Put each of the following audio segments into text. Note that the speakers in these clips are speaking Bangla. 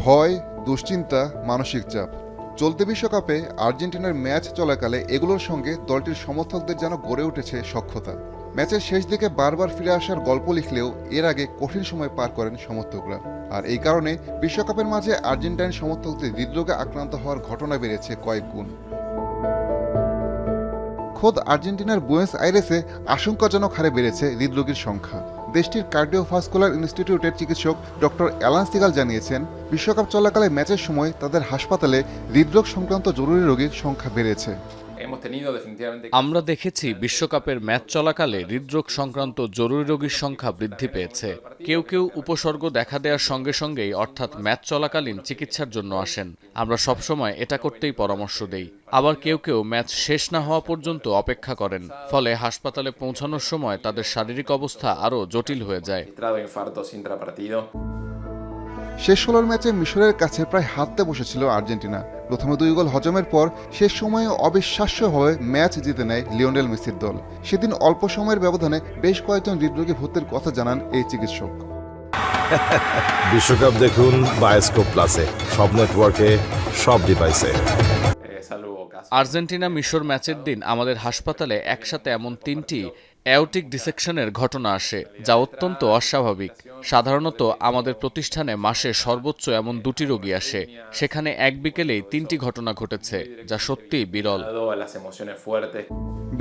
ভয়, দুশ্চিন্তা, মানসিক চাপ। চলতি বিশ্বকাপে আর্জেন্টিনার ম্যাচ চলাকালে এগুলোর সঙ্গে দলটির সমর্থকদের যেন গড়ে উঠেছে সখ্যতা। ম্যাচের শেষ দিকে বারবার ফিরে আসার গল্প লিখলেও এর আগে কঠিন সময় পার করেন সমর্থকরা। আর এই কারণে বিশ্বকাপের মাঝে আর্জেন্টাইন সমর্থকদের হৃদরোগে আক্রান্ত হওয়ার ঘটনা বেড়েছে কয়েক গুণ। খোদ আর্জেন্টিনার বুয়েনোস আইরেসে আশঙ্কাজনক হারে বেড়েছে হৃদরোগীর সংখ্যা। দেশটির কার্ডিওভাস্কুলার ইনস্টিটিউটের চিকিৎসক ডক্টর অ্যালান সিগাল জানিয়েছেন, বিশ্বকাপ চলাকালে ম্যাচের সময় তাদের হাসপাতালে হৃদরোগ সংক্রান্ত জরুরি রোগীর সংখ্যা বেড়েছে। আমরা দেখেছি বিশ্বকাপের ম্যাচ চলাকালে হৃদরোগ সংক্রান্ত জরুরি রোগীর সংখ্যা বৃদ্ধি পেয়েছে। কেউ কেউ উপসর্গ দেখা দেওয়ার সঙ্গে সঙ্গেই অর্থাৎ ম্যাচ চলাকালীন চিকিৎসার জন্য আসেন। আমরা সবসময় এটা করতেই পরামর্শ দেই। আবার কেউ কেউ ম্যাচ শেষ না হওয়া পর্যন্ত অপেক্ষা করেন, ফলে হাসপাতালে পৌঁছানোর সময় তাদের শারীরিক অবস্থা আরও জটিল হয়ে যায়। শেষ 16 ম্যাচে মিশরের কাছে প্রায় হারতে বসেছিল আর্জেন্টিনা। প্রথমে 2 গোল হজমের পর শেষ সময়ে অবিশ্বাস্যভাবে ম্যাচ জিতে নেয় লিওনেল মেসির দল। সেদিন অল্প সময়ের ব্যবধানে বেশ কয়েকজন হৃদরোগী ভর্তির কথা জানান এই চিকিৎসক। বিশ্বকাপ দেখুন বায়োস্কোপ প্লাসে, সব নেটওয়ার্কে, সব ডিভাইসে। আর্জেন্টিনা মিশর ম্যাচের দিন আমাদের হাসপাতালে একসাথে এমন 3টি অ্যাওর্টিক ডিসেকশনের ঘটনা আসে, যা অত্যন্ত অস্বাভাবিক। সাধারণত আমাদের প্রতিষ্ঠানে মাসে সর্বোচ্চ এমন 2টি রোগী আসে, সেখানে এক বিকেলেই 3টি ঘটনা ঘটেছে, যা সত্যিই বিরল।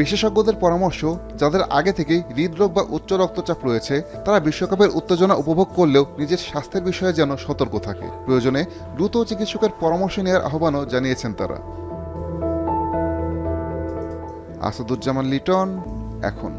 বিশেষজ্ঞদের পরামর্শ, যাদের আগে থেকেই হৃদরোগ বা উচ্চ রক্তচাপ রয়েছে তারা বিশ্বকাপের উত্তেজনা উপভোগ করলেও নিজের স্বাস্থ্যের বিষয়ে যেন সতর্ক থাকে। প্রয়োজনে দ্রুত চিকিৎসকের পরামর্শ নেওয়ার আহ্বানও জানিয়েছেন তারা। আসাদুজ্জামান লিটন, এখন।